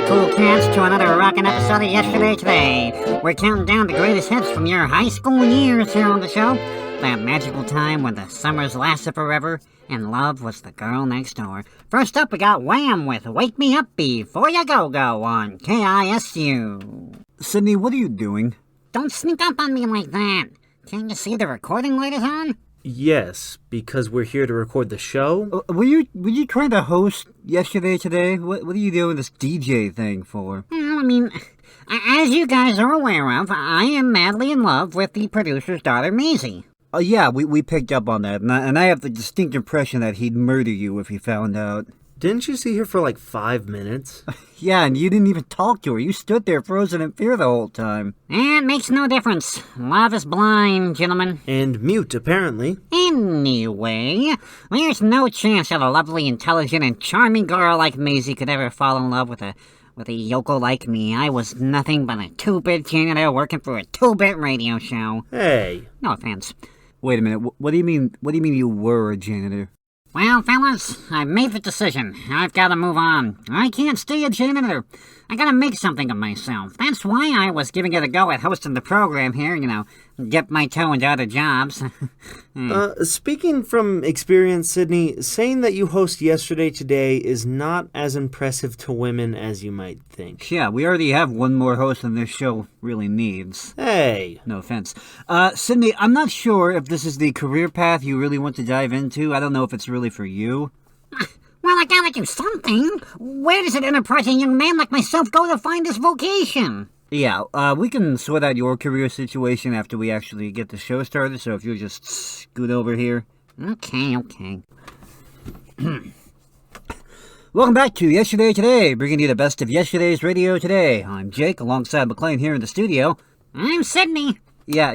cool cats, to another rockin' episode of Yesterday Today. We're counting down the greatest hits from your high school years here on the show. That magical time when the summers lasted forever and love was the girl next door. First up, we got Wham with Wake Me Up Before You Go on KISU. Sydney, what are you doing? Don't sneak up on me like that. Can't you see the recording light is on? Yes, because we're here to record the show. Were you trying to host Yesterday Today? What are you doing this DJ thing for? Well, I mean, as you guys are aware of, I am madly in love with the producer's daughter, Maisie. Yeah, we picked up on that, and I have the distinct impression that he'd murder you if he found out. Didn't you see her for like 5 minutes? Yeah, and you didn't even talk to her. You stood there frozen in fear the whole time. It makes no difference. Love is blind, gentlemen. And mute, apparently. Anyway, there's no chance that a lovely, intelligent, and charming girl like Maisie could ever fall in love with a yokel like me. I was nothing but a 2-bit janitor working for a 2-bit radio show. Hey. No offense. Wait a minute. What do you mean? What do you mean you were a janitor? Well, fellas, I've made the decision. I've got to move on. I can't stay a janitor. I gotta make something of myself. That's why I was giving it a go at hosting the program here, dip my toe into other jobs. Speaking from experience, Sydney, saying that you host Yesterday Today is not as impressive to women as you might think. Yeah, we already have one more host than this show really needs. Hey. No offense. Sydney, I'm not sure if this is the career path you really want to dive into. I don't know if it's really for you. Well, I gotta do something. Where does an enterprising young man like myself go to find his vocation? Yeah, we can sort out your career situation after we actually get the show started, so if you'll just scoot over here. Okay. Welcome back to Yesterday Today, bringing you the best of yesterday's radio today. I'm Jake, alongside McLean here in the studio. I'm Sydney. Yeah,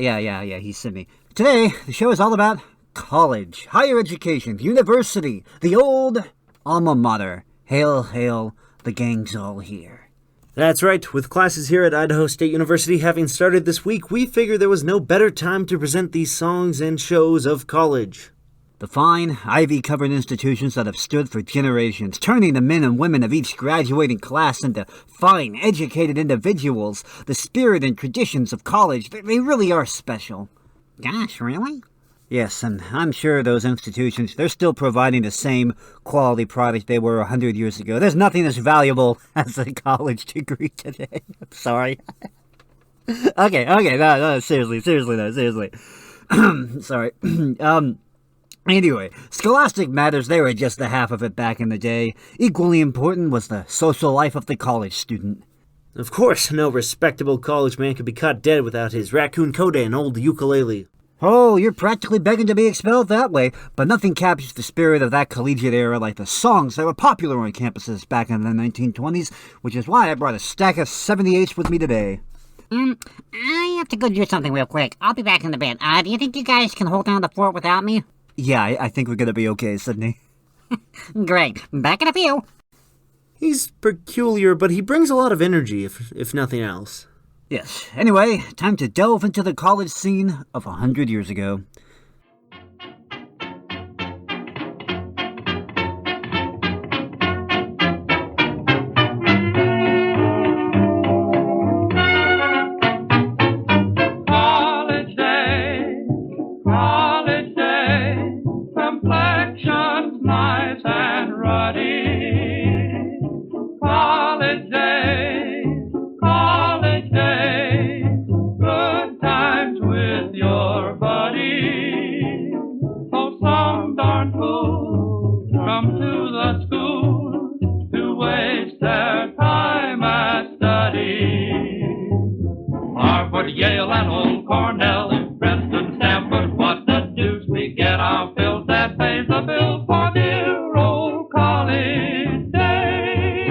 he's Sydney. Today, the show is all about college, higher education, university, the old alma mater. Hail, hail, the gang's all here. That's right. With classes here at Idaho State University having started this week, we figured there was no better time to present these songs and shows of college. The fine, ivy-covered institutions that have stood for generations, turning the men and women of each graduating class into fine, educated individuals. The spirit and traditions of college, they really are special. Gosh, really? Yes, and I'm sure those institutions, they're still providing the same quality product they were 100 years ago. There's nothing as valuable as a college degree today. I'm sorry. Okay, no, seriously. Sorry. Anyway, scholastic matters, they were just the half of it back in the day. Equally important was the social life of the college student. Of course, no respectable college man could be caught dead without his raccoon coat and old ukulele. Oh, you're practically begging to be expelled that way, but nothing captures the spirit of that collegiate era like the songs that were popular on campuses back in the 1920s, which is why I brought a stack of 78s with me today. I have to go do something real quick. I'll be back in a bit. Do you think you guys can hold down the fort without me? Yeah, I think we're gonna be okay, Sydney. Great. Back in a few. He's peculiar, but he brings a lot of energy, if nothing else. Yes. Anyway, time to delve into the college scene of 100 years ago. College day, complexions nice and ruddy. College day, good times with your buddy. So some darn fools come to the school to waste their time at study. Harvard, Yale, and old Cornell, and Princeton, Stanford, what the deuce we get our fills that pays the bill for dear old college day.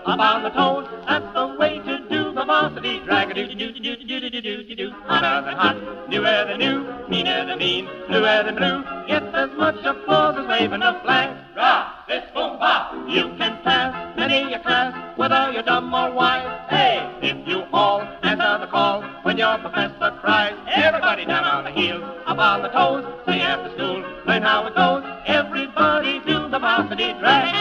up on the toes. That's the way to do the varsity drag. Do-do-do-do-do-do-do-do-do-do. Hotter than hot, newer than new, meaner than mean, bluer than blue. Gets as much applause as waving a flag. Rock, this boom, bop. You can pass many a class, whether you're dumb or wise. Hey, if you all answer the call when your professor cries. Everybody down on the heels, up on the toes. Say after school, learn how it goes. Everybody do the varsity drag.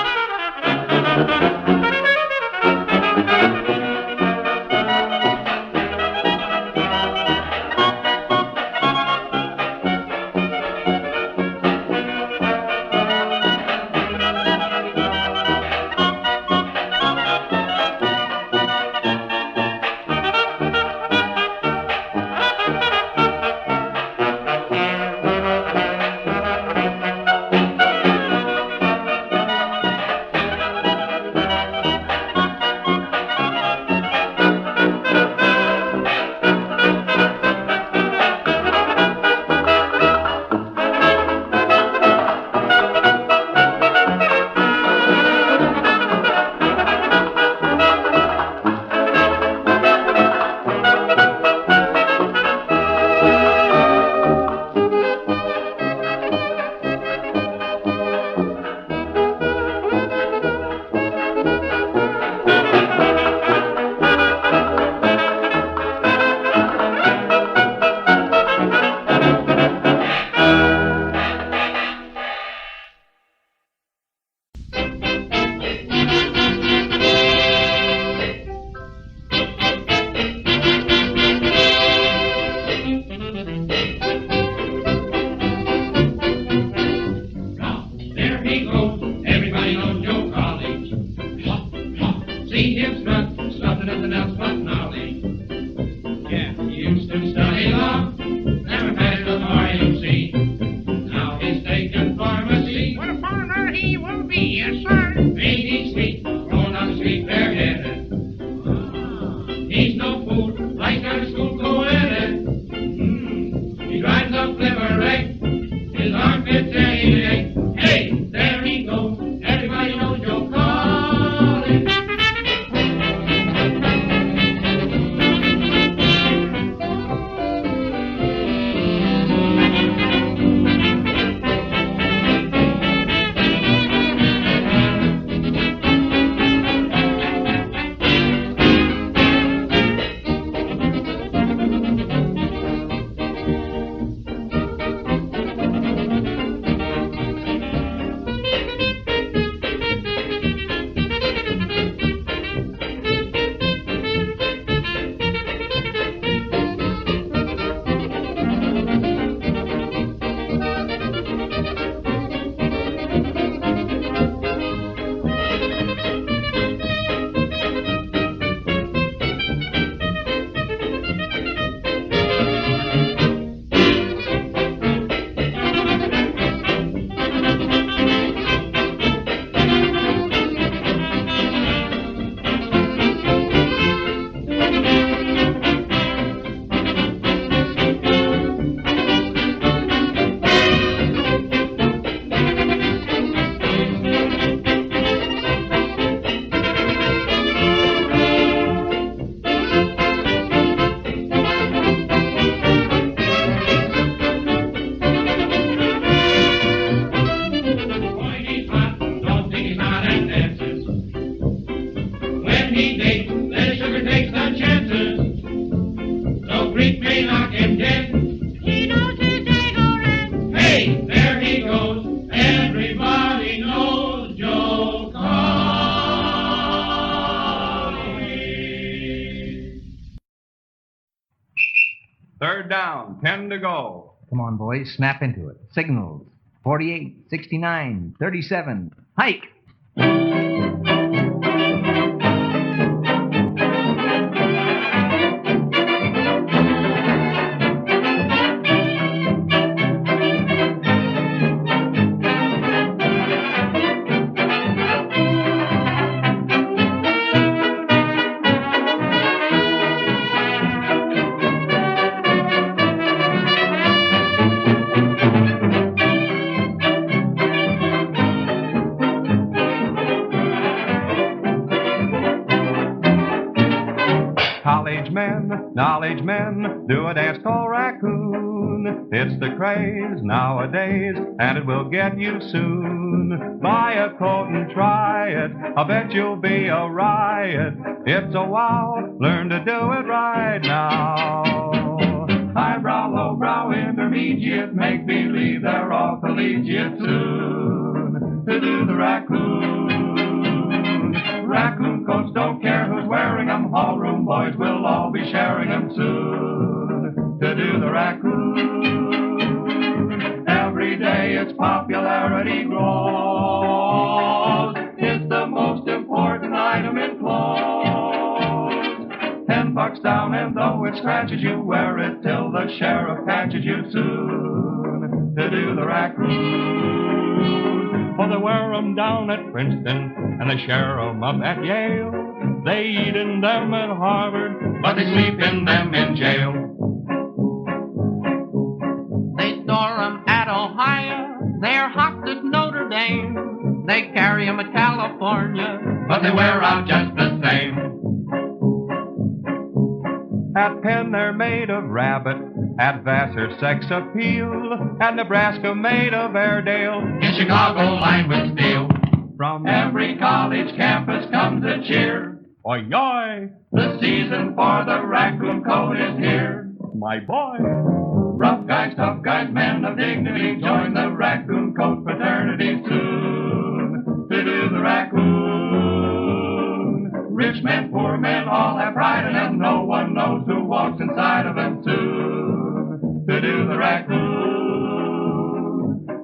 Third down, 10 to go. Come on, boys, snap into it. Signals. 48, 69, 37. Hike! knowledge men do a dance called raccoon. It's the craze nowadays, and it will get you soon. Buy a coat and try it, I bet you'll be a riot. It's a wow, learn to do it right now. Highbrow, lowbrow, intermediate, make believe they're all collegiate soon. To do the raccoon. Raccoon coats don't care who's wearing them. Hallroom boys will all be sharing them soon. To do the raccoon. Every day its popularity grows. It's the most important item in clothes. $10 down, and though it scratches you, wear it till the sheriff catches you soon. To do the raccoon. For they wear 'em down at Princeton, and they share 'em up at Yale. They eat in them at Harvard, but they sleep in them in jail. They store 'em at Ohio, they're hot at Notre Dame. They carry 'em at California, But they wear out just the same. At Penn they're made of rabbit, at Vassar sex appeal, at Nebraska made of Airedale, in Chicago lined with steel. from Every college campus comes a cheer. Oi, yoy, The season for the raccoon coat is here. my boy. Rough guys, tough guys, men of dignity, join the raccoon coat fraternity soon. To do the raccoon. Rich men, poor men, all have pride in them. No one knows who walks inside of them soon. To do the raccoon.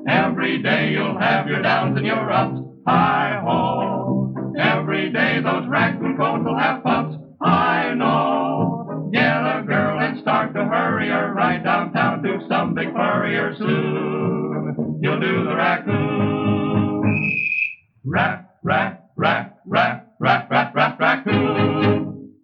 Every day you'll have your downs and your ups. Hi-ho. Every day those raccoon coats will have pups. I know. Get a girl and start to hurry her right downtown to some big furrier soon. You'll do the raccoon. Rap, rap, rap, rap, rap, rap, rap, raccoon.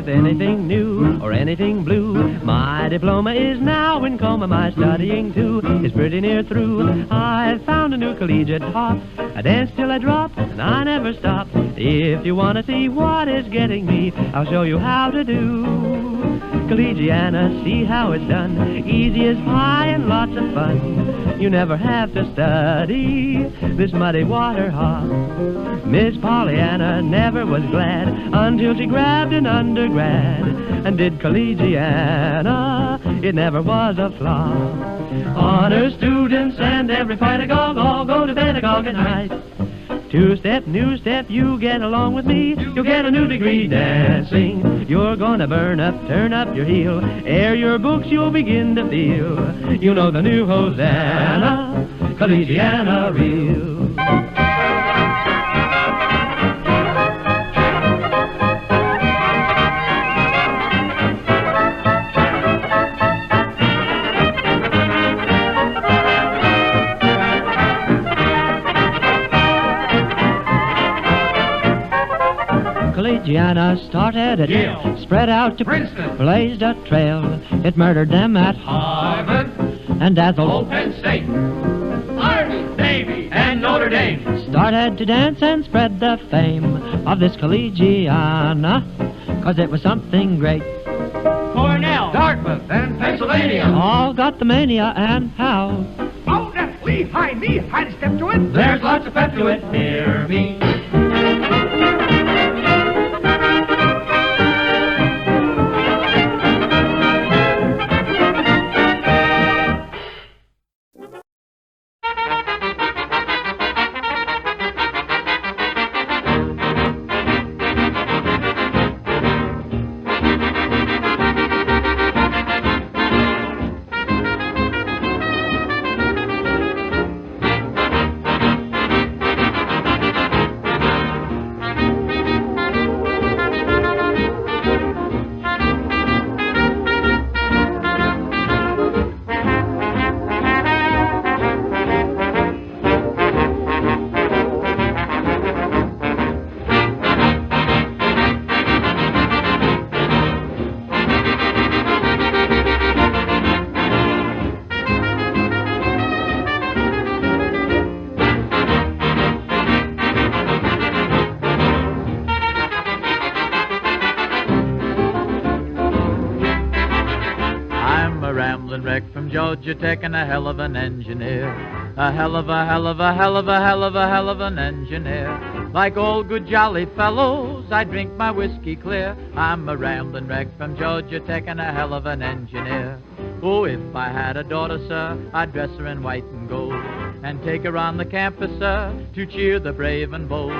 Anything new or anything blue. My diploma is now in coma. My studying too is pretty near through. I've found a new collegiate hop. I dance till I drop and I never stop. If you want to see what is getting me, I'll show you how to do. Collegiana, see how it's done. Easy as pie and lots of fun. You never have to study this muddy water hop. Miss Pollyanna never was glad until she grabbed an undergrad and did Collegiana. It never was a flop. Honor students and every pedagogue all go to pedagogue at night. Two-step, new step, you get along with me, you'll get a new degree dancing. You're gonna burn up, turn up your heel, air your books, you'll begin to feel. You know the new Hosanna, Collegiana real. Collegiana started at Yale, spread out to Princeton, blazed a trail. It murdered them at Harvard, and dazzled Old Penn State, Army, Navy, and Notre Dame. started to dance and spread the fame of this Collegiana, 'cause it was something great. Cornell, Dartmouth, and Pennsylvania. All got the mania, and how Oh, that's Lehigh, knee-high to step to it. there's lots of pep to it. Hear me. from Georgia Tech and a hell of an engineer. A hell of a, hell of a, hell of a, hell of a, hell of an engineer. Like all good jolly fellows, I drink my whiskey clear. I'm a rambling wreck from Georgia Tech and a hell of an engineer. Oh, if I had a daughter, sir, I'd dress her in white and gold and take her on the campus, sir, to cheer the brave and bold.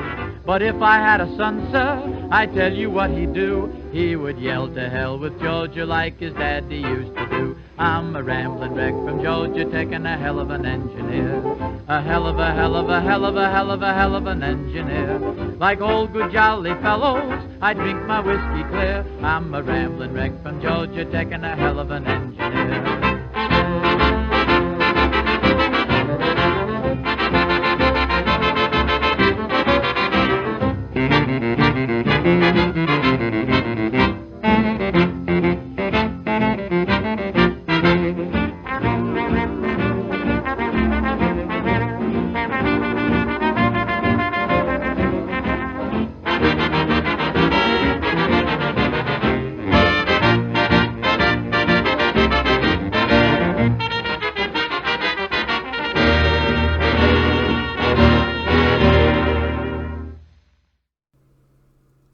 But if I had a son, sir, I tell you what he'd do. He would yell to hell with Georgia like his daddy used to do. I'm a rambling wreck from Georgia Tech and a hell of an engineer. A hell of a, hell of a, hell of a, hell of a, hell of an engineer. Like all good jolly fellows, I drink my whiskey clear. I'm a rambling wreck from Georgia Tech and a hell of an engineer.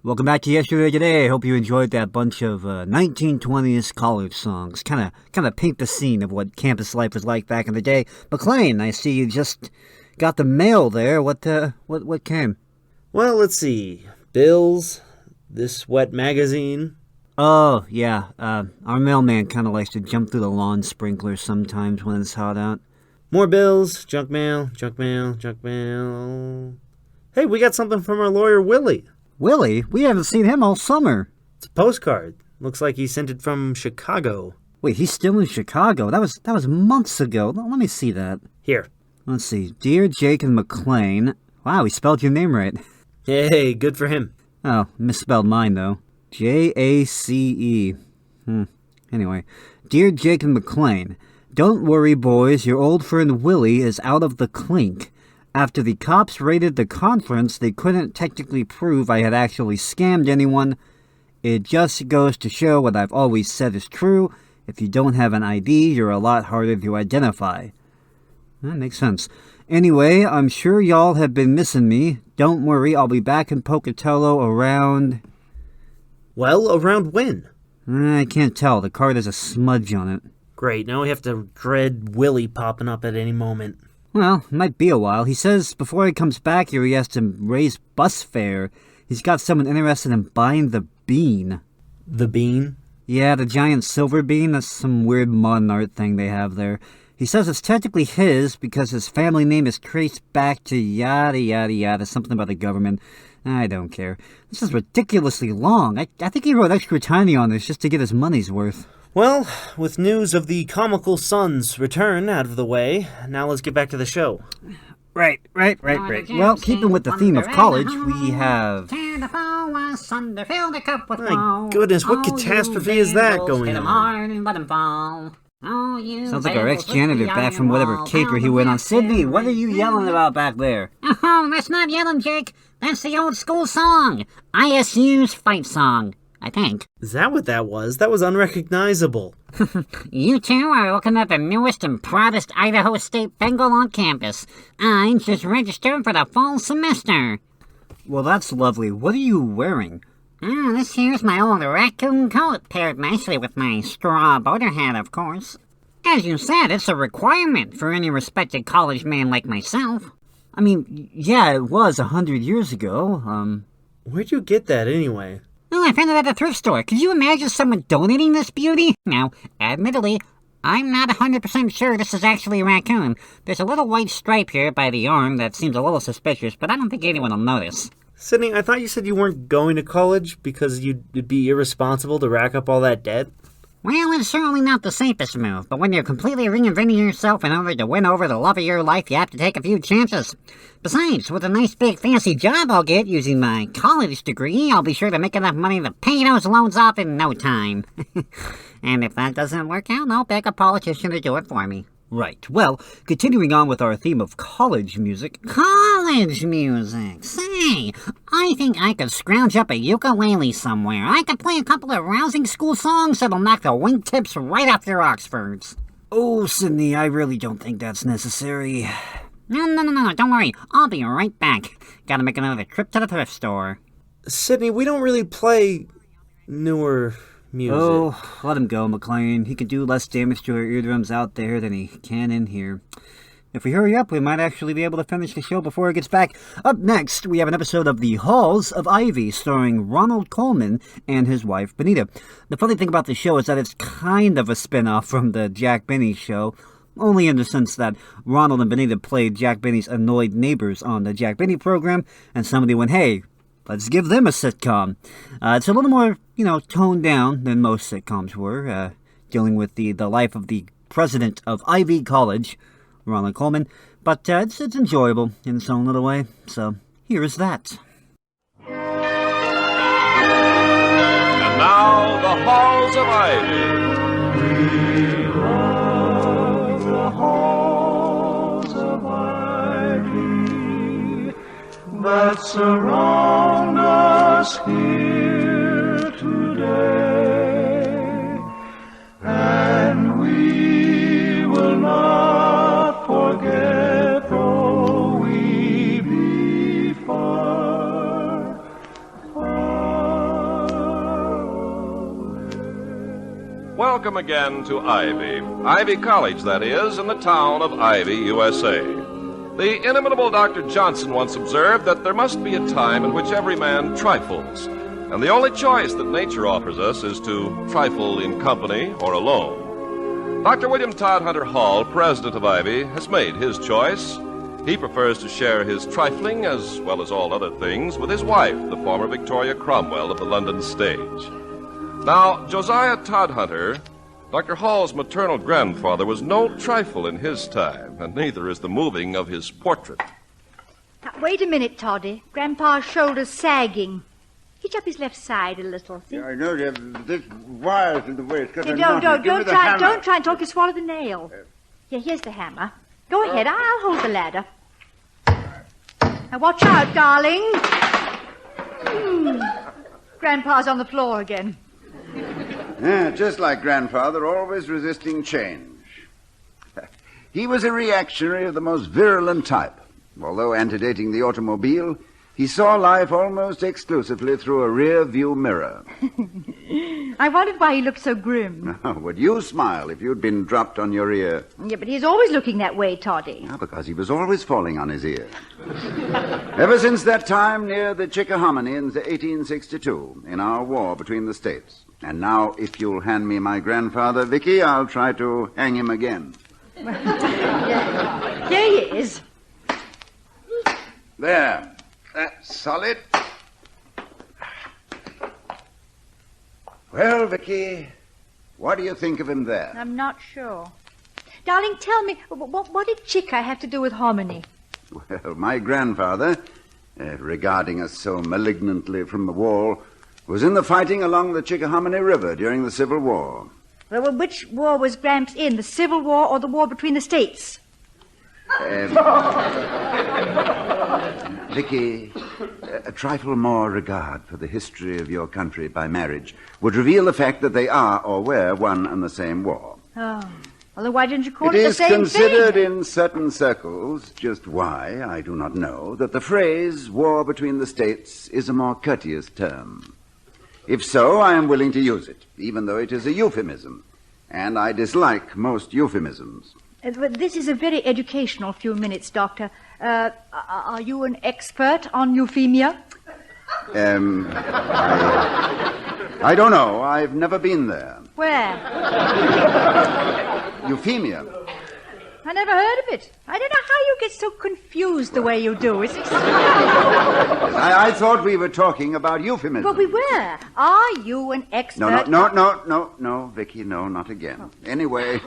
Welcome back to Yesterday Today. I hope you enjoyed that bunch of 1920s college songs. Kind of paint the scene of what campus life was like back in the day. McLean, I see you just got the mail there. What came? Well, let's see. Bills, this wet magazine. Oh, yeah. Our mailman kind of likes to jump through the lawn sprinklers sometimes when it's hot out. More bills, junk mail, junk mail, junk mail. Hey, we got something from our lawyer, Willie. Willie? We haven't seen him all summer. It's a postcard. Looks like he sent it from Chicago. Wait, he's still in Chicago? That was months ago. Let me see that. Here. Let's see. Dear Jake and McLean. Wow, he spelled your name right. Hey, good for him. Oh, misspelled mine, though. Jace. Anyway. Dear Jake and McLean, don't worry, boys. Your old friend Willie is out of the clink. After the cops raided the conference, they couldn't technically prove I had actually scammed anyone. It just goes to show what I've always said is true. If you don't have an ID, you're a lot harder to identify. That makes sense. Anyway, I'm sure y'all have been missing me. Don't worry, I'll be back in Pocatello around... Well, around when? I can't tell. The card has a smudge on it. Great, now we have to dread Willie popping up at any moment. Well, it might be a while. He says before he comes back here, he has to raise bus fare. He's got someone interested in buying the bean. The bean? Yeah, the giant silver bean. That's some weird modern art thing they have there. He says it's technically his because his family name is traced back to yada yada yada, something about the government. I don't care. This is ridiculously long. I think he wrote extra tiny on this just to get his money's worth. Well, with news of the comical son's return out of the way, now let's get back to the show. Right. Well, keeping with the theme of college, we have... My goodness, what catastrophe is that going on? Sounds like our ex-janitor back from whatever caper he went on. Sydney, what are you yelling about back there? Oh, that's not yelling, Jake. That's the old school song. ISU's fight song, I think. Is that what that was? That was unrecognizable. You two are looking at the newest and proudest Idaho State Bengal on campus. I just registered for the fall semester. Well, that's lovely. What are you wearing? This here's my old raccoon coat, paired nicely with my straw boater hat, of course. As you said, it's a requirement for any respected college man like myself. I mean, yeah, it was 100 years ago. Where'd you get that, anyway? Oh, I found it at a thrift store. Could you imagine someone donating this beauty? Now, admittedly, I'm not 100% sure this is actually a raccoon. There's a little white stripe here by the arm that seems a little suspicious, but I don't think anyone will notice. Sydney, I thought you said you weren't going to college because you'd be irresponsible to rack up all that debt. Well, it's certainly not the safest move, but when you're completely reinventing yourself in order to win over the love of your life, you have to take a few chances. Besides, with a nice big fancy job I'll get using my college degree, I'll be sure to make enough money to pay those loans off in no time. And if that doesn't work out, I'll beg a politician to do it for me. Right. Well, continuing on with our theme of college music. College music? Say, I think I could scrounge up a ukulele somewhere. I could play a couple of rousing school songs that'll knock the wingtips right off your Oxfords. Oh, Sydney, I really don't think that's necessary. No, don't worry. I'll be right back. Gotta make another trip to the thrift store. Sydney, we don't really play newer music. Oh, let him go, McLean. He can do less damage to our eardrums out there than he can in here. If we hurry up, we might actually be able to finish the show before it gets back. Up next, we have an episode of The Halls of Ivy, starring Ronald Colman and his wife, Benita. The funny thing about the show is that it's kind of a spin-off from the Jack Benny show, only in the sense that Ronald and Benita played Jack Benny's annoyed neighbors on the Jack Benny program, and somebody went, hey, let's give them a sitcom. It's a little more, toned down than most sitcoms were, dealing with the life of the president of Ivy College, Ronald Colman, but it's enjoyable in its own little way, so here is that. And now, the Halls of Ivy. We love the halls of ivy that surround us here today, and we will not forget though we be far, far away. Welcome again to Ivy College, that is, in the town of Ivy, USA. The inimitable Dr. Johnson once observed that there must be a time in which every man trifles, and the only choice that nature offers us is to trifle in company or alone. Dr. William Todd Hunter Hall, president of Ivy, has made his choice. He prefers to share his trifling, as well as all other things, with his wife, the former Victoria Cromwell of the London stage. Now, Josiah Todd Hunter, Dr. Hall's maternal grandfather, was no trifle in his time, and neither is the moving of his portrait. Now, wait a minute, Toddy. Grandpa's shoulder's sagging. Hitch up his left side a little. See? Yeah, I know, this wire's in the way. It's got a Don't knot. Give me the hammer. try and talk. You swallow the nail. Yeah, here's the hammer. Go ahead. I'll hold the ladder. Now, watch out, darling. Grandpa's on the floor again. Yeah, just like Grandfather, always resisting change. He was a reactionary of the most virulent type. Although antedating the automobile, he saw life almost exclusively through a rear-view mirror. I wondered why he looked so grim. Now, would you smile if you'd been dropped on your ear? Yeah, but he's always looking that way, Toddy. Because he was always falling on his ear. Ever since that time near the Chickahominy in 1862, in our war between the states. And now, if you'll hand me my grandfather, Vicky, I'll try to hang him again. Here he is. There. That's solid. Well, Vicky, what do you think of him there? I'm not sure. Darling, tell me, what did Chicka have to do with hominy? Well, my grandfather, regarding us so malignantly from the wall, was in the fighting along the Chickahominy River during the Civil War. Well, which war was Gramps in, the Civil War or the war between the states? Vicky, a trifle more regard for the history of your country by marriage would reveal the fact that they are or were one and the same war. Oh. Well, then why didn't you call it the the same thing? It is considered thing? in certain circles, just why, I do not know, that the phrase war between the states is a more courteous term. If so, I am willing to use it, even though it is a euphemism, and I dislike most euphemisms. But this is a very educational few minutes, Doctor. Are you an expert on euphemia? I don't know. I've never been there. Where? Euphemia. I never heard of it. I don't know how you get so confused the way you do. It's I thought we were talking about euphemism. But we were. Are you an expert? No, Vicky, no, not again. Oh. Anyway,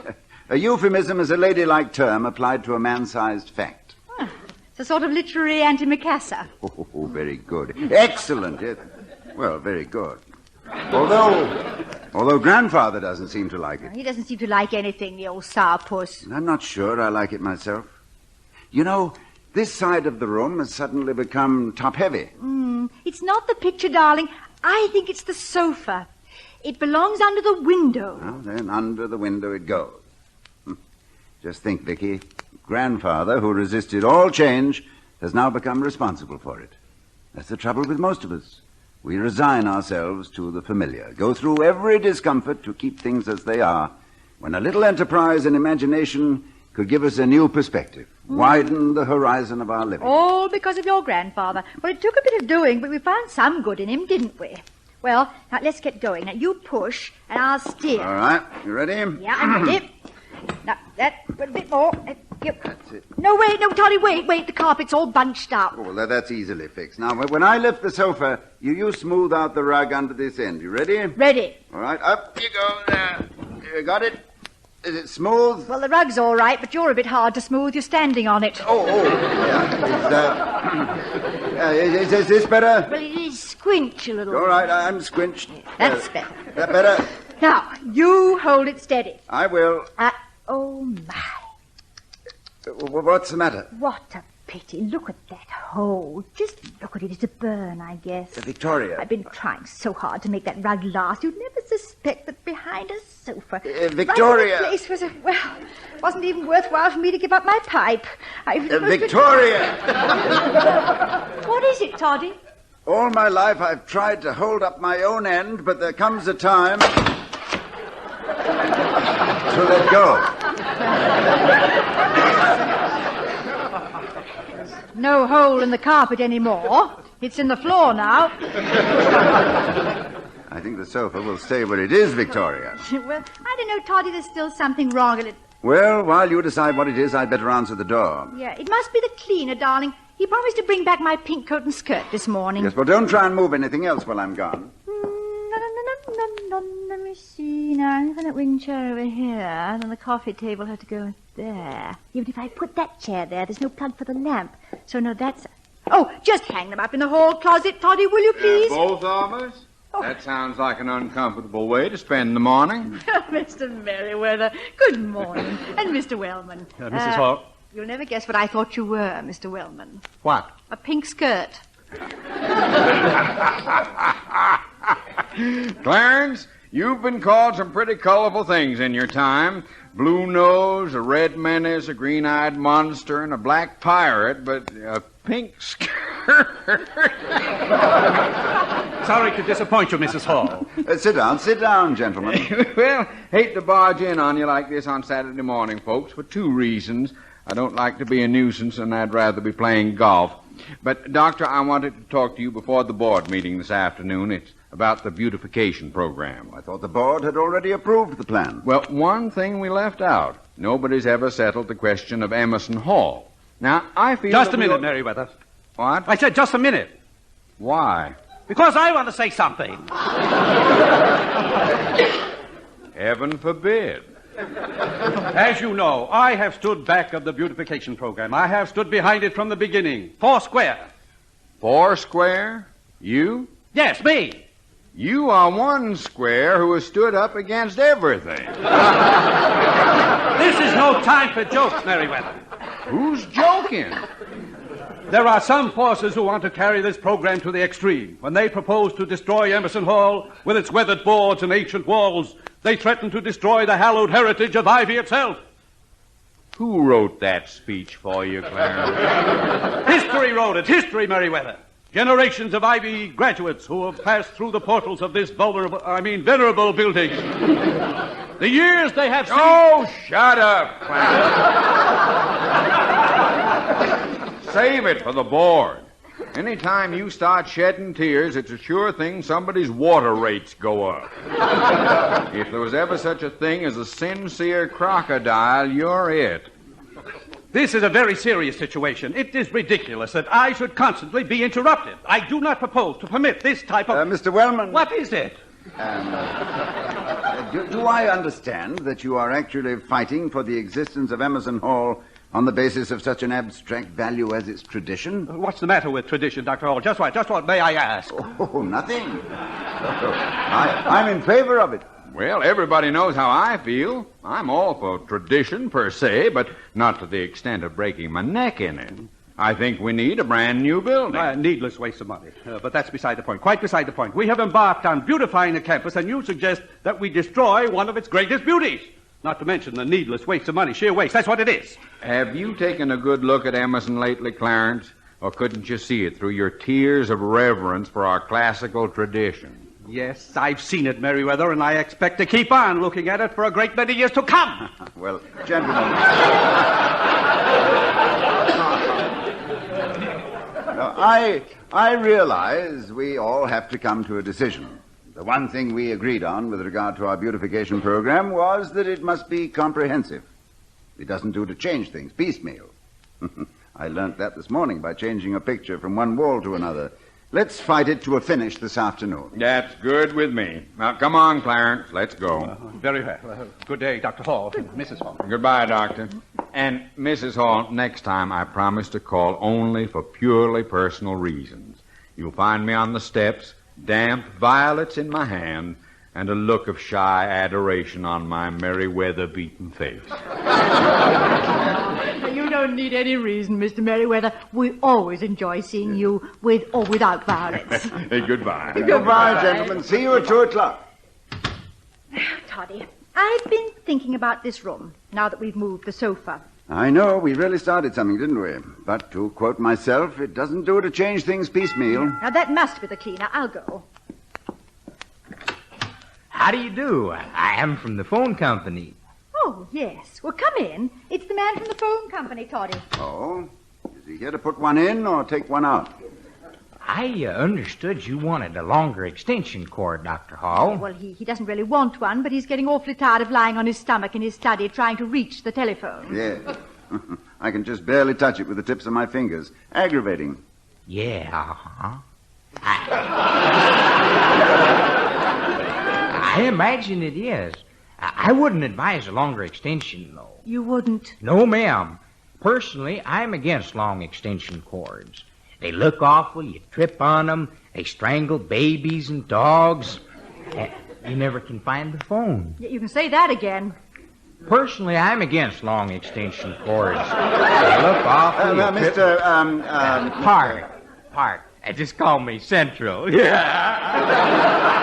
a euphemism is a ladylike term applied to a man-sized fact. Ah, it's a sort of literary antimacassar. Oh, very good. Excellent. Well, very good. Although Grandfather doesn't seem to like it. He doesn't seem to like anything, the old sourpuss. I'm not sure I like it myself. You know, this side of the room has suddenly become top-heavy. It's not the picture, darling. I think it's the sofa. It belongs under the window. Well, then under the window it goes. Just think, Vicky. Grandfather, who resisted all change, has now become responsible for it. That's the trouble with most of us. We resign ourselves to the familiar, go through every discomfort to keep things as they are, when a little enterprise and imagination could give us a new perspective, widen the horizon of our living. All because of your grandfather. Well, it took a bit of doing, but we found some good in him, didn't we? Well, now let's get going. Now, you push, and I'll steer. All right, you ready? Yeah, I'm ready. Now, a bit more. That's it. No, wait, no, Toddy, wait. The carpet's all bunched up. Oh, well, that's easily fixed. Now, when I lift the sofa, you smooth out the rug under this end. You ready? Ready. All right, up you go. There. You got it? Is it smooth? Well, the rug's all right, but you're a bit hard to smooth. You're standing on it. Yeah. Is this better? Well, it is squinch a little. All right, I'm squinched. That's better. That better? Now, you hold it steady. I will. Oh, my. What's the matter? What a pity. Look at that hole. Just look at it. It's a burn, I guess. Victoria. I've been trying so hard to make that rug last. You'd never suspect that behind a sofa. Victoria. Right, the place wasn't even worthwhile for me to give up my pipe. Victoria. What is it, Toddy? All my life I've tried to hold up my own end, but there comes a time to let go. No hole in the carpet anymore. It's in the floor now. I think the sofa will stay where it is, Victoria. Well, I don't know, Toddy. There's still something wrong with it. Well, while you decide what it is, I'd better answer the door. Yeah, it must be the cleaner, darling. He promised to bring back my pink coat and skirt this morning. Yes, well, don't try and move anything else while I'm gone. Let me see now. I've got that wing chair over here, and then the coffee table had to go there. Even if I put that chair there, there's no plug for the lamp. So, no, that's... Oh, just hang them up in the hall closet, Toddy, will you please? Both of us? Oh. That sounds like an uncomfortable way to spend the morning. Mr. Merriweather, good morning. And Mr. Wellman. Mrs. Hall. You'll never guess what I thought you were, Mr. Wellman. What? A pink skirt. Clarence, you've been called some pretty colorful things in your time. Blue nose, a red menace, a green-eyed monster, and a black pirate, but a pink skirt. Sorry to disappoint you, Mrs. Hall. Sit down, gentlemen. Well, hate to barge in on you like this on Saturday morning, folks, for two reasons. I don't like to be a nuisance, and I'd rather be playing golf. But, Doctor, I wanted to talk to you before the board meeting this afternoon. It's about the beautification program. I thought the board had already approved the plan. Well, one thing we left out. Nobody's ever settled the question of Emerson Hall. Now, I feel... Just a minute, Merriweather. What? I said just a minute. Why? Because I want to say something. Heaven forbid. As you know, I have stood back of the beautification program. I have stood behind it from the beginning. Foursquare. Foursquare? You? Yes, me. You are one square who has stood up against everything. This is no time for jokes, Merriweather. Who's joking? There are some forces who want to carry this program to the extreme. When they propose to destroy Emerson Hall with its weathered boards and ancient walls, they threaten to destroy the hallowed heritage of Ivy itself. Who wrote that speech for you, Clarence? History wrote it. History, Merriweather. Generations of Ivy graduates who have passed through the portals of this venerable building. The years they have seen... Oh, shut up, Clarence. Save it for the board. Anytime you start shedding tears, it's a sure thing somebody's water rates go up. If there was ever such a thing as a sincere crocodile, you're it. This is a very serious situation. It is ridiculous that I should constantly be interrupted. I do not propose to permit this type of... Mr. Wellman. What is it? Do I understand that you are actually fighting for the existence of Emerson Hall on the basis of such an abstract value as its tradition? What's the matter with tradition, Dr. Hall? Just what may I ask? Oh, nothing. I'm in favor of it. Well, everybody knows how I feel. I'm all for tradition per se, but not to the extent of breaking my neck in it. I think we need a brand new building. Needless waste of money. But that's beside the point. Quite beside the point. We have embarked on beautifying the campus, and you suggest that we destroy one of its greatest beauties. Not to mention the needless waste of money. Sheer waste. That's what it is. Have you taken a good look at Emerson lately, Clarence? Or couldn't you see it through your tears of reverence for our classical tradition? Yes, I've seen it, Merriweather, and I expect to keep on looking at it for a great many years to come. Well, gentlemen. Now, I realize we all have to come to a decision. The one thing we agreed on with regard to our beautification program was that it must be comprehensive. It doesn't do to change things piecemeal. I learnt that this morning by changing a picture from one wall to another. Let's fight it to a finish this afternoon. That's good with me. Now, come on, Clarence. Let's go. Very well. Good day, Dr. Hall. Mrs. Hall. Goodbye, Doctor. And, Mrs. Hall, next time I promise to call only for purely personal reasons. You'll find me on the steps, damp violets in my hand, and a look of shy adoration on my Merriweather-beaten face. You don't need any reason, Mr. Merriweather. We always enjoy seeing you with or without violets. Hey, goodbye. Goodbye, gentlemen. See you at 2:00. Toddy, I've been thinking about this room now that we've moved the sofa. I know, we really started something, didn't we? But to quote myself, it doesn't do to change things piecemeal. Now, that must be the cleaner. I'll go. How do you do? I am from the phone company. Oh, yes. Well, come in. It's the man from the phone company, Toddy. Oh? Is he here to put one in or take one out? I understood you wanted a longer extension cord, Dr. Hall. Well, he doesn't really want one, but he's getting awfully tired of lying on his stomach in his study trying to reach the telephone. Yes. I can just barely touch it with the tips of my fingers. Aggravating. Yeah, I imagine it is. I wouldn't advise a longer extension, though. You wouldn't? No, ma'am. Personally, I'm against long extension cords. They look awful. You trip on them. They strangle babies and dogs. You never can find the phone. You can say that again. Personally, I'm against long extension cords. They look awful. Mr. Park. Just call me Central. Yeah.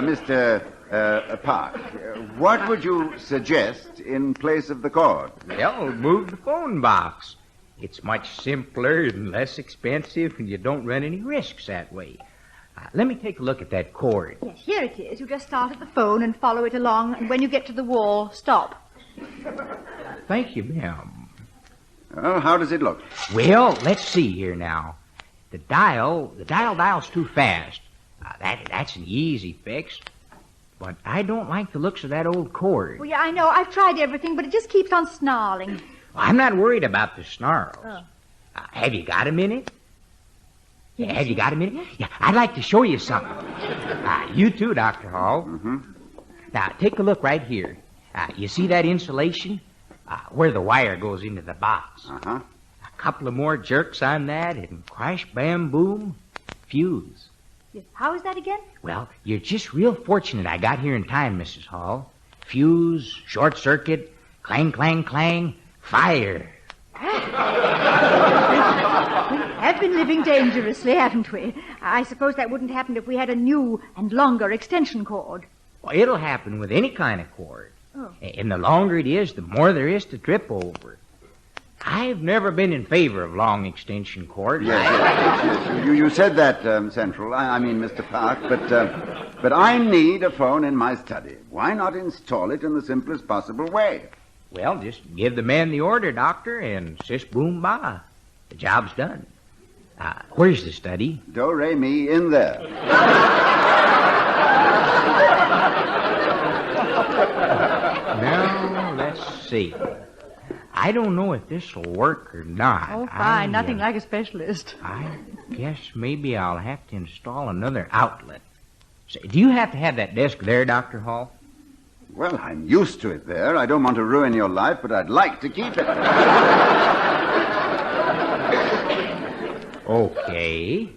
Mr. Park, what would you suggest in place of the cord? Well, move the phone box. It's much simpler and less expensive, and you don't run any risks that way. Let me take a look at that cord. Yes, here it is. You just start at the phone and follow it along, and when you get to the wall, stop. Thank you, ma'am. Oh, how does it look? Well, let's see here now. The dial's too fast. That's an easy fix. But I don't like the looks of that old cord. Well, yeah, I know. I've tried everything, but it just keeps on snarling. Well, I'm not worried about the snarls. Oh. Have you got a minute? Yes. Have you got a minute? Yeah, I'd like to show you something. You too, Dr. Hall. Mm-hmm. Now, take a look right here. You see that insulation? Where the wire goes into the box. Uh-huh. A couple of more jerks on that, and crash, bam, boom, fuse. Yes. How is that again? Well, you're just real fortunate I got here in time, Mrs. Hall. Fuse, short circuit, clang, clang, clang, fire. We have been living dangerously, haven't we? I suppose that wouldn't happen if we had a new and longer extension cord. Well, it'll happen with any kind of cord. Oh. And the longer it is, the more there is to trip over. I've never been in favor of long extension cords. Yes. You said that, Central. I mean, Mr. Park, but I need a phone in my study. Why not install it in the simplest possible way? Well, just give the man the order, Doctor, and sis boom ba. The job's done. Where's the study? Do, re, mi, in there. Now, let's see. I don't know if this will work or not. Oh, fine. Nothing like a specialist. I guess maybe I'll have to install another outlet. So, do you have to have that desk there, Dr. Hall? Well, I'm used to it there. I don't want to ruin your life, but I'd like to keep it. Okay.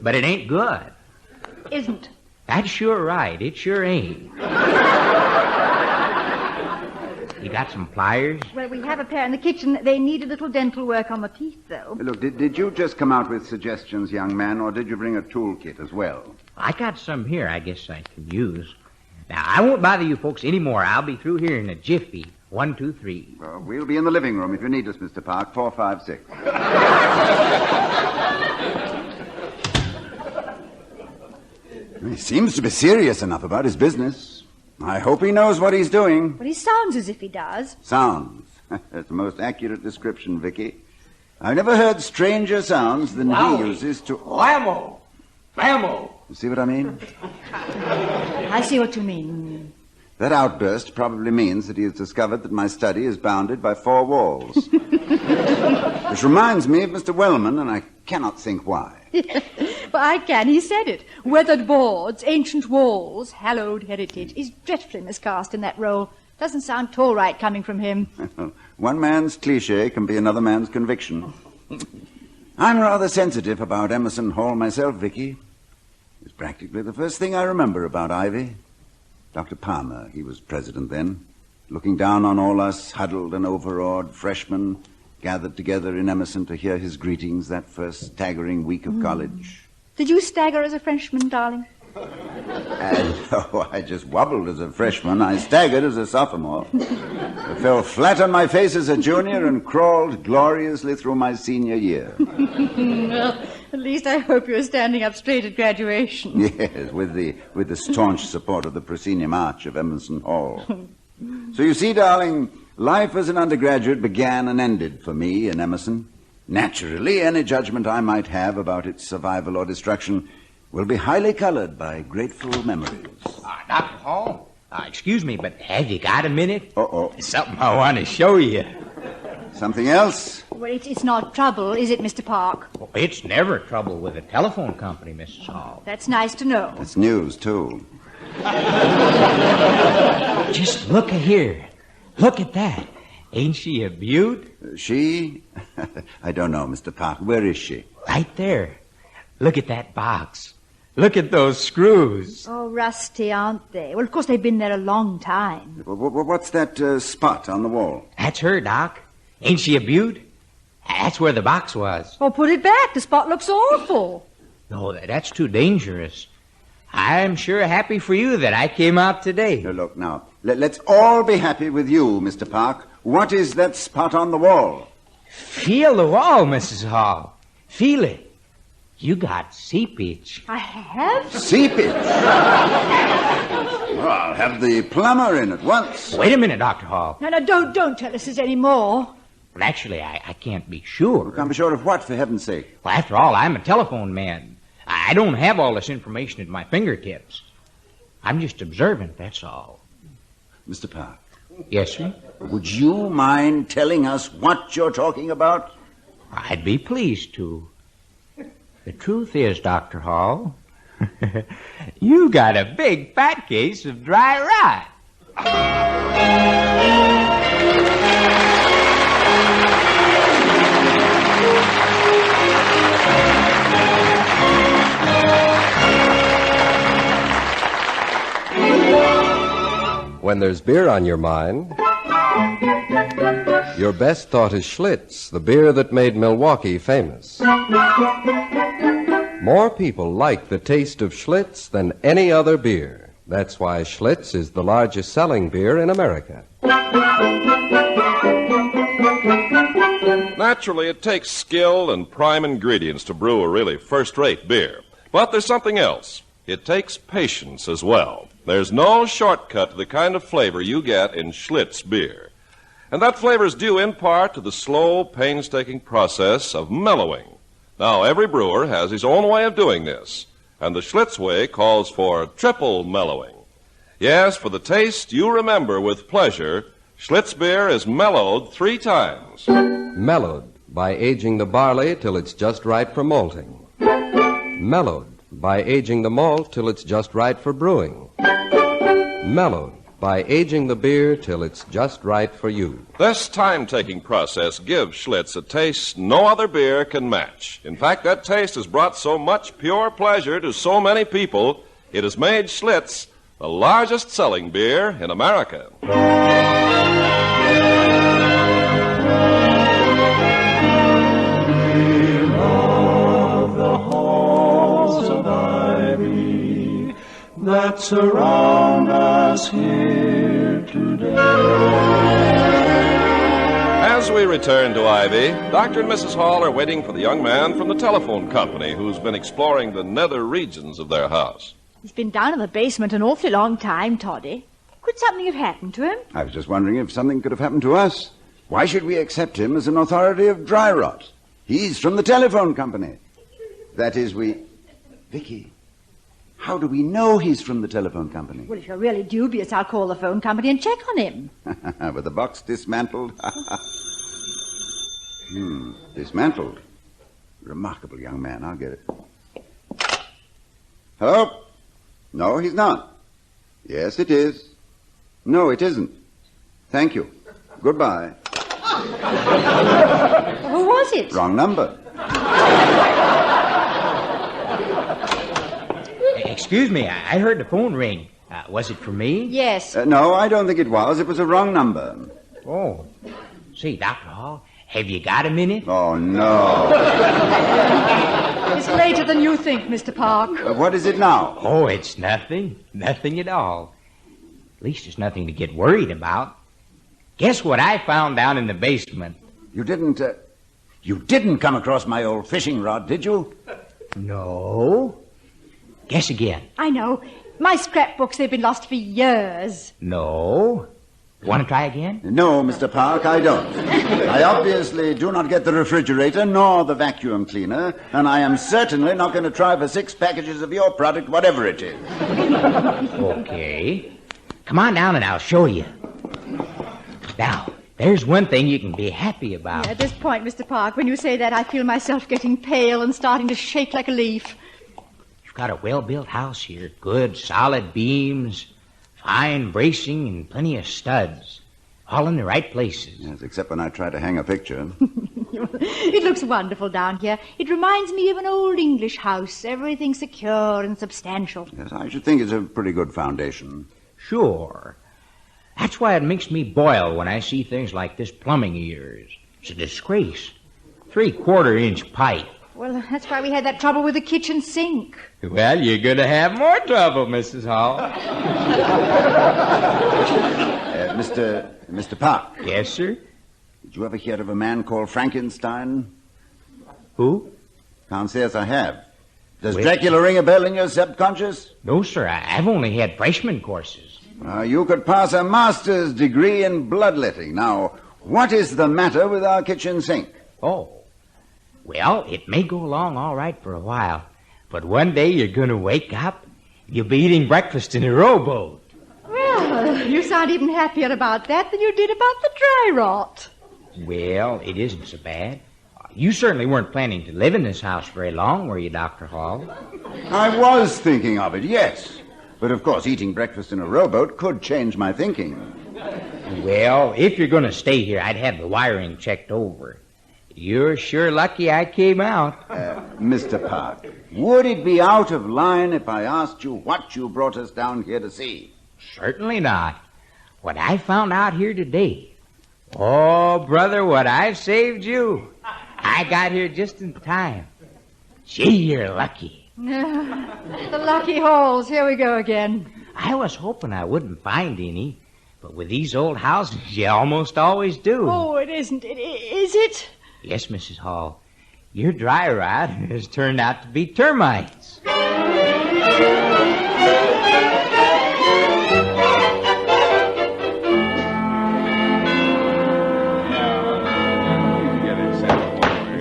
But it ain't good. Isn't. That's sure right. It sure ain't. You got some pliers? Well, we have a pair in the kitchen. They need a little dental work on the teeth, though. Look, did you just come out with suggestions, young man, or did you bring a toolkit as well? I got some here I guess I can use. Now, I won't bother you folks anymore. I'll be through here in a jiffy. 1, 2, 3. We'll be in the living room if you need us, Mr. Park. 4, 5, 6. He seems to be serious enough about his business. I hope he knows what he's doing. Well, he sounds as if he does. Sounds. That's the most accurate description, Vicky. I've never heard stranger sounds than he uses to... Whammo! Whammo! You see what I mean? I see what you mean. That outburst probably means that he has discovered that my study is bounded by 4 walls. Which reminds me of Mr. Wellman, and I cannot think why. Well, I can. He said it. Weathered boards, ancient walls, hallowed heritage. He's dreadfully miscast in that role. Doesn't sound at all right coming from him. One man's cliche can be another man's conviction. I'm rather sensitive about Emerson Hall myself, Vicky. It's practically the first thing I remember about Ivy. Dr. Palmer, he was president then, looking down on all us huddled and overawed freshmen gathered together in Emerson to hear his greetings that first staggering week of college. Did you stagger as a freshman, darling? No, I just wobbled as a freshman. I staggered as a sophomore. I fell flat on my face as a junior and crawled gloriously through my senior year. Well, at least I hope you're standing up straight at graduation. Yes, with the staunch support of the proscenium arch of Emerson Hall. So you see, darling, life as an undergraduate began and ended for me in Emerson. Naturally, any judgment I might have about its survival or destruction will be highly colored by grateful memories. Dr. Hall, excuse me, but have you got a minute? Uh-oh. There's something I want to show you. Something else? Well, it's not trouble, is it, Mr. Park? Well, it's never trouble with a telephone company, Mrs. Hall. That's nice to know. It's news, too. Just look at here. Look at that. Ain't she a beaut? She? I don't know, Mr. Park. Where is she? Right there. Look at that box. Look at those screws. Oh, rusty, aren't they? Well, of course, they've been there a long time. What's that spot on the wall? That's her, Doc. Ain't she a beaut? That's where the box was. Oh, put it back. The spot looks awful. No, that's too dangerous. I'm sure happy for you that I came out today. Now, look, now, let's all be happy with you, Mr. Park. What is that spot on the wall? Feel the wall, Mrs. Hall. Feel it. You got seepage. I have? Seepage? Well, I'll have the plumber in at once. Wait a minute, Dr. Hall. No, don't tell us there's any more. Well, actually, I can't be sure. You can't be sure of what, for heaven's sake? Well, after all, I'm a telephone man. I don't have all this information at my fingertips. I'm just observant, that's all. Mr. Park. Yes, sir? Would you mind telling us what you're talking about? I'd be pleased to. The truth is, Dr. Hall, you got a big fat case of dry rot. When there's beer on your mind, your best thought is Schlitz, the beer that made Milwaukee famous. More people like the taste of Schlitz than any other beer. That's why Schlitz is the largest selling beer in America. Naturally, it takes skill and prime ingredients to brew a really first-rate beer. But there's something else. It takes patience as well. There's no shortcut to the kind of flavor you get in Schlitz beer. And that flavor is due in part to the slow, painstaking process of mellowing. Now, every brewer has his own way of doing this, and the Schlitz way calls for triple mellowing. Yes, for the taste you remember with pleasure, Schlitz beer is mellowed 3 times. Mellowed by aging the barley till it's just right for malting. Mellowed by aging the malt till it's just right for brewing. Mellowed by aging the beer till it's just right for you. This time-taking process gives Schlitz a taste no other beer can match. In fact, that taste has brought so much pure pleasure to so many people, it has made Schlitz the largest selling beer in America. that surround us here today. As we return to Ivy, Dr. and Mrs. Hall are waiting for the young man from the telephone company who's been exploring the nether regions of their house. He's been down in the basement an awfully long time, Toddy. Could something have happened to him? I was just wondering if something could have happened to us. Why should we accept him as an authority of dry rot? He's from the telephone company. That is, Vicky, how do we know he's from the telephone company? Well, if you're really dubious, I'll call the phone company and check on him. With the box dismantled? Dismantled. Remarkable young man. I'll get it. Hello? No, he's not. Yes, it is. No, it isn't. Thank you. Goodbye. Who was it? Wrong number. Excuse me, I heard the phone ring. Was it for me? Yes. No, I don't think it was. It was a wrong number. Oh. Say, Dr. Hall, have you got a minute? Oh, no. It's later than you think, Mr. Park. What is it now? Oh, it's nothing. Nothing at all. At least it's nothing to get worried about. Guess what I found down in the basement? You didn't come across my old fishing rod, did you? No. Guess again. I know. My scrapbooks, they've been lost for years. No. Want to try again? No, Mr. Park, I don't. I obviously do not get the refrigerator nor the vacuum cleaner, and I am certainly not going to try for 6 packages of your product, whatever it is. Okay. Come on down and I'll show you. Now, there's one thing you can be happy about. Yeah, at this point, Mr. Park, when you say that, I feel myself getting pale and starting to shake like a leaf. You've got a well-built house here. Good, solid beams, fine bracing, and plenty of studs. All in the right places. Yes, except when I try to hang a picture. It looks wonderful down here. It reminds me of an old English house. Everything secure and substantial. Yes, I should think it's a pretty good foundation. Sure. That's why it makes me boil when I see things like this plumbing of yours. It's a disgrace. 3/4-inch pipe. Well, that's why we had that trouble with the kitchen sink. Well, you're going to have more trouble, Mrs. Hall. Mr. Park. Yes, sir? Did you ever hear of a man called Frankenstein? Who? Can't say as I have. Does Well- Dracula ring a bell in your subconscious? No, sir. I've only had freshman courses. You could pass a master's degree in bloodletting. Now, what is the matter with our kitchen sink? Oh. Well, it may go along all right for a while, but one day you're going to wake up, you'll be eating breakfast in a rowboat. Well, you sound even happier about that than you did about the dry rot. Well, it isn't so bad. You certainly weren't planning to live in this house very long, were you, Dr. Hall? I was thinking of it, yes. But of course, eating breakfast in a rowboat could change my thinking. Well, if you're going to stay here, I'd have the wiring checked over. You're sure lucky I came out. Mr. Park, would it be out of line if I asked you what you brought us down here to see? Certainly not. What I found out here today. Oh, brother, what I've saved you. I got here just in time. Gee, you're lucky. The lucky holes. Here we go again. I was hoping I wouldn't find any, but with these old houses, you almost always do. Oh, it isn't. Is it? Yes, Mrs. Hall. Your dry rot has turned out to be termites.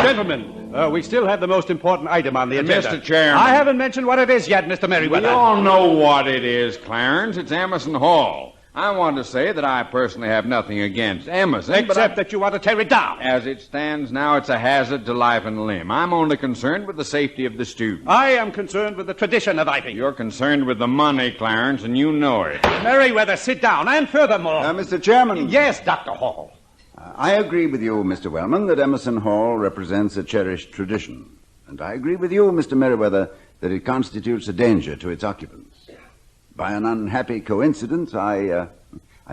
Gentlemen, we still have the most important item on the agenda. Mr. Chairman. I haven't mentioned what it is yet, Mr. Merriweather. We all know what it is, Clarence. It's Emerson Hall. I want to say that I personally have nothing against Emerson. Except that you want to tear it down. As it stands now, it's a hazard to life and limb. I'm only concerned with the safety of the student. I am concerned with the tradition of Ivy. You're concerned with the money, Clarence, and you know it. Merriweather, sit down. And furthermore... Mr. Chairman. Yes, Dr. Hall. I agree with you, Mr. Wellman, that Emerson Hall represents a cherished tradition. And I agree with you, Mr. Merriweather, that it constitutes a danger to its occupants. By an unhappy coincidence, I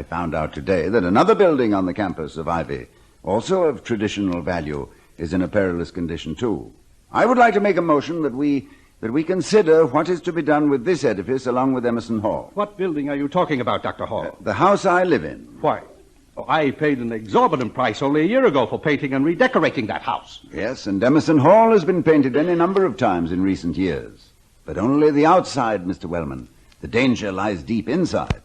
found out today that another building on the campus of Ivy, also of traditional value, is in a perilous condition, too. I would like to make a motion that we that we consider what is to be done with this edifice along with Emerson Hall. What building are you talking about, Dr. Hall? The house I live in. Why? Oh, I paid an exorbitant price only a year ago for painting and redecorating that house. Yes, and Emerson Hall has been painted any number of times in recent years. But only the outside, Mr. Wellman. The danger lies deep inside.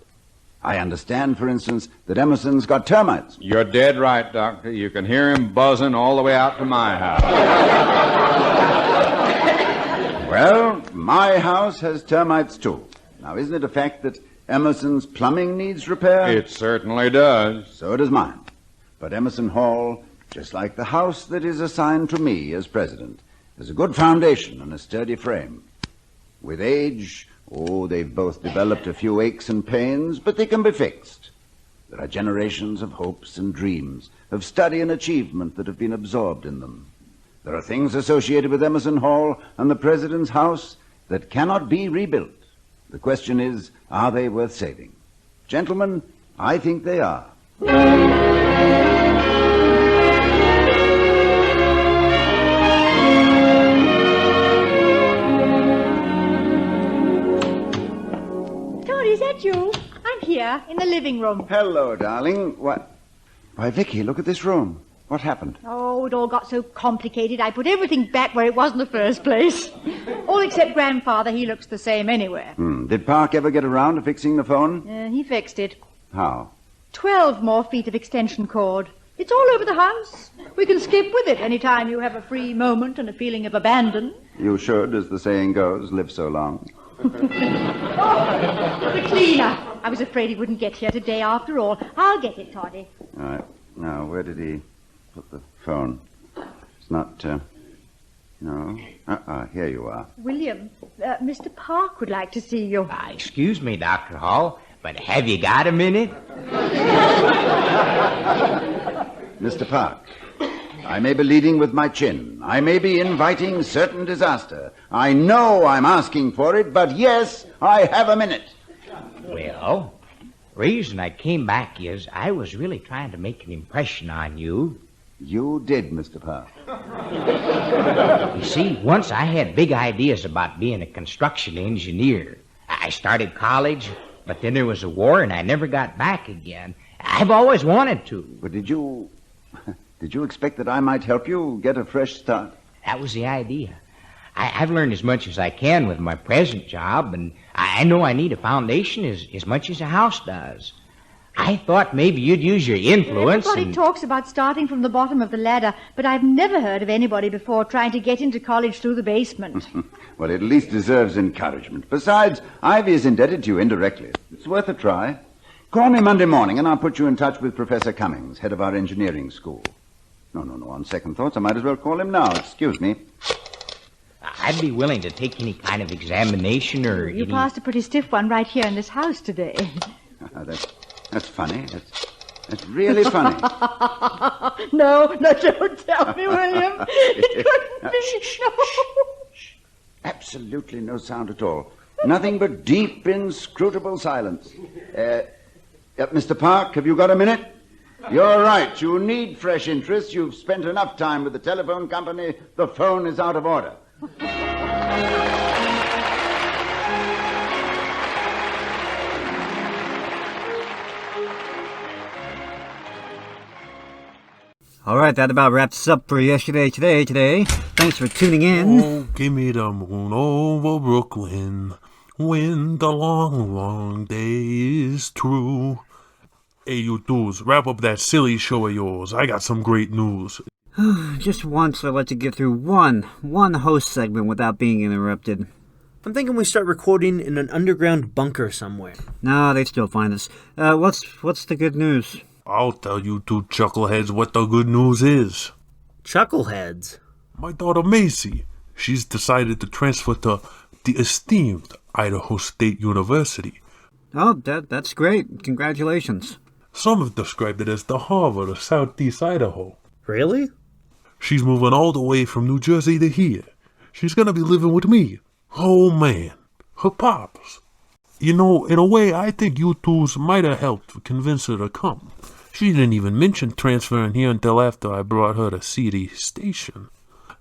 I understand, for instance, that Emerson's got termites. You're dead right, Doctor. You can hear him buzzing all the way out to my house. Well, my house has termites, too. Now, isn't it a fact that Emerson's plumbing needs repair? It certainly does. So does mine. But Emerson Hall, just like the house that is assigned to me as president, has a good foundation and a sturdy frame. With age, they've both developed a few aches and pains, but they can be fixed. There are generations of hopes and dreams, of study and achievement that have been absorbed in them. There are things associated with Emerson Hall and the president's house that cannot be rebuilt. The question is, are they worth saving? Gentlemen, I think they are. Tony, is that you? I'm here, in the living room. Hello, darling. Why, Vicky, look at this room. What happened? Oh, it all got so complicated. I put everything back where it was in the first place. All except Grandfather. He looks the same anywhere. Did Park ever get around to fixing the phone? He fixed it. How? 12 more feet of extension cord. It's all over the house. We can skip with it any time you have a free moment and a feeling of abandon. You should, as the saying goes, live so long. The cleaner. I was afraid he wouldn't get here today after all. I'll get it, Toddy. All right. Now, where did he put the phone? It's not, no. Here you are. William, Mr. Park would like to see you. Excuse me, Dr. Hall, but have you got a minute? Mr. Park, I may be leading with my chin. I may be inviting certain disaster. I know I'm asking for it, but yes, I have a minute. Well, reason I came back is I was really trying to make an impression on you. You did, Mr. Park. You see, once I had big ideas about being a construction engineer. I started college, but then there was a war and I never got back again. I've always wanted to. But did you expect that I might help you get a fresh start? That was the idea. I've learned as much as I can with my present job, and I know I need a foundation as much as a house does. I thought maybe you'd use your influence. Everybody talks about starting from the bottom of the ladder, but I've never heard of anybody before trying to get into college through the basement. Well, it at least deserves encouragement. Besides, Ivy is indebted to you indirectly. It's worth a try. Call me Monday morning, and I'll put you in touch with Professor Cummings, head of our engineering school. No. On second thoughts, I might as well call him now. Excuse me. I'd be willing to take any kind of examination or You passed a pretty stiff one right here in this house today. That's funny. That's really funny. No, don't tell me, William. It couldn't be. No. Absolutely no sound at all. Nothing but deep, inscrutable silence. Mr. Park, have you got a minute? You're right. You need fresh interest. You've spent enough time with the telephone company. The phone is out of order. All right, that about wraps us up for yesterday, today. Thanks for tuning in. Oh, give me the moon over Brooklyn when the long, long day is through. Hey, you dudes, wrap up that silly show of yours. I got some great news. Just once, I'd like to get through one host segment without being interrupted. I'm thinking we start recording in an underground bunker somewhere. No, they'd still find us. What's the good news? I'll tell you two chuckleheads what the good news is. Chuckleheads? My daughter Macy, she's decided to transfer to the esteemed Idaho State University. Oh, that's great. Congratulations. Some have described it as the Harvard of Southeast Idaho. Really? She's moving all the way from New Jersey to here. She's gonna be living with me. Oh man, her pops. You know, in a way, I think you twos might have helped convince her to come. She didn't even mention transferring here until after I brought her to CD Station.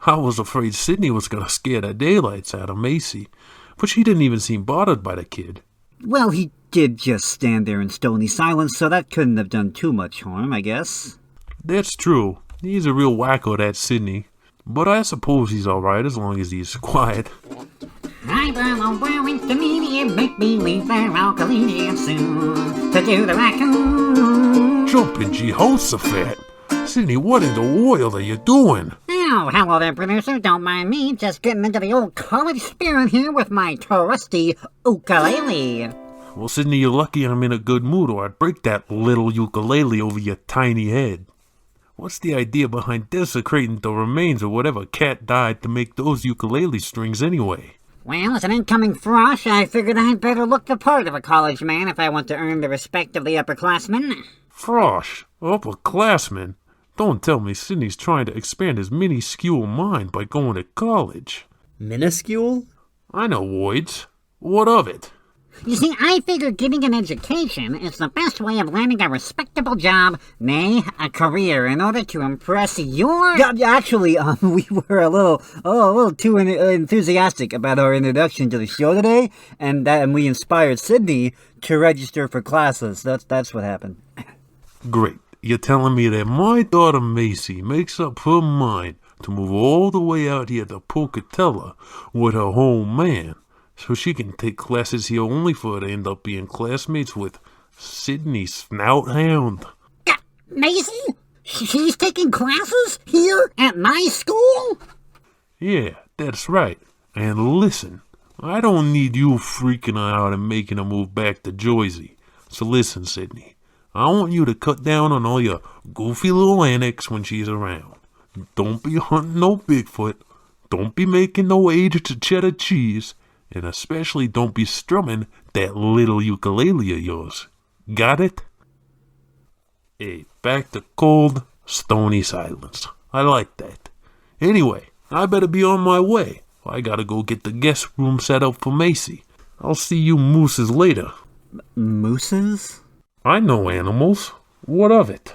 I was afraid Sydney was going to scare the daylights out of Macy, but she didn't even seem bothered by the kid. Well, he did just stand there in stony silence, so that couldn't have done too much harm, I guess. That's true. He's a real wacko, that Sydney. But I suppose he's alright as long as he's quiet. Highbrow, well, intermediate, make-believe they're all collegiate soon to do the raccoon. Jumpin' Jehoshaphat! Sydney, what in the world are you doing? Oh, hello there, producer. Don't mind me. Just getting into the old college spirit here with my trusty ukulele. Well, Sydney, you're lucky I'm in a good mood, or I'd break that little ukulele over your tiny head. What's the idea behind desecrating the remains of whatever cat died to make those ukulele strings anyway? Well, as an incoming frosh, I figured I'd better look the part of a college man if I want to earn the respect of the upperclassmen. Frosh? Upperclassmen? Don't tell me Sydney's trying to expand his minuscule mind by going to college. Minuscule? I know, Woids. What of it? You see, I figure getting an education is the best way of landing a respectable job, nay, a career, in order to impress your... Yeah, actually, we were a little too enthusiastic about our introduction to the show today, and we inspired Sydney to register for classes. That's what happened. Great. You're telling me that my daughter Macy makes up her mind to move all the way out here to Pocatello with her home man, so she can take classes here only for her to end up being classmates with Sydney Snouthound. Macy? She's taking classes here at my school? Yeah, that's right. And listen, I don't need you freaking her out and making her move back to Jersey. So listen, Sydney. I want you to cut down on all your goofy little antics when she's around. Don't be hunting no Bigfoot. Don't be making no aged cheddar cheese. And especially don't be strumming that little ukulele of yours. Got it? Hey, back to cold, stony silence. I like that. Anyway, I better be on my way. I gotta go get the guest room set up for Macy. I'll see you mooses later. Mooses? I know animals. What of it?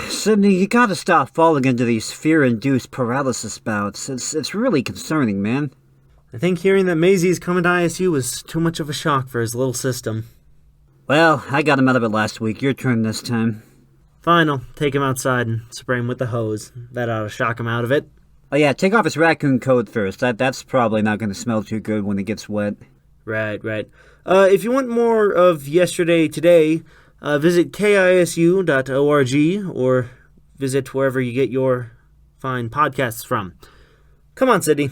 Sydney, you gotta stop falling into these fear-induced paralysis bouts. It's really concerning, man. I think hearing that Maisie's coming to ISU was too much of a shock for his little system. Well, I got him out of it last week. Your turn this time. Fine, I'll take him outside and spray him with the hose. That ought to shock him out of it. Oh yeah, take off his raccoon coat first. That's probably not going to smell too good when it gets wet. Right. If you want more of Yesterday Today, visit kisu.org or visit wherever you get your fine podcasts from. Come on, Sydney.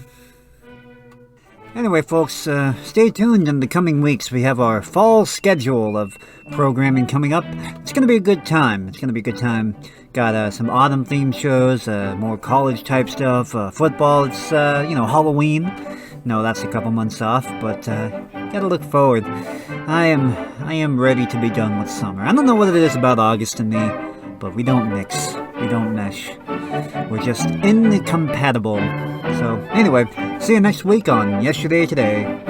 Anyway, folks, stay tuned in the coming weeks. We have our fall schedule of programming coming up. It's going to be a good time. Got some autumn-themed shows, more college-type stuff, football. It's, Halloween. No, that's a couple months off, but gotta look forward. I am ready to be done with summer. I don't know what it is about August and me, but we don't mix. We don't mesh. We're just incompatible. So, anyway, see you next week on Yesterday Today.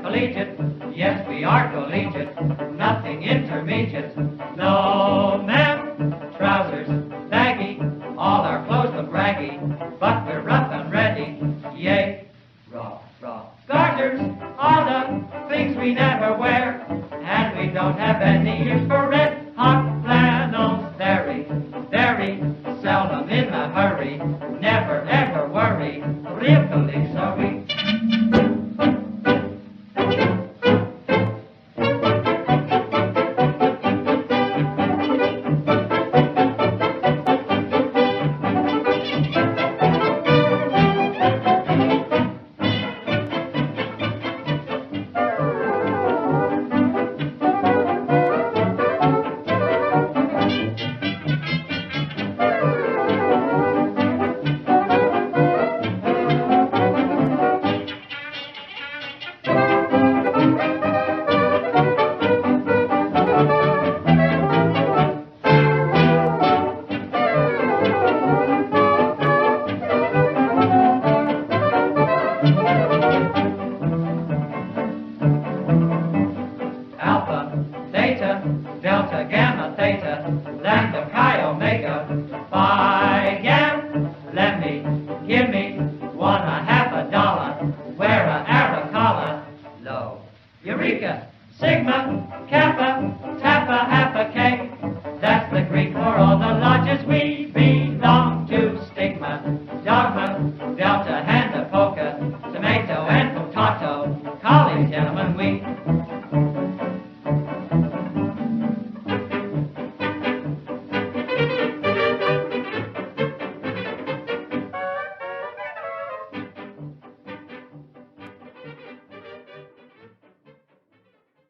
Collegiate, yes we are collegiate, nothing intermediate. No, ma'am, trousers baggy, all our clothes look raggy, but we're rough and ready, yay, raw. Garters, all the things we never wear, and we don't have any use for red hot flannels, very seldom in a hurry, never ever worry, real colleagues are we. Eureka, Sigma, Kappa, Kappa, Kappa, K. That's the Greek for all the lodges we belong to. Stigma, Dogma, Delta, Handa, Polka, Tomato, and Potato. College gentlemen, we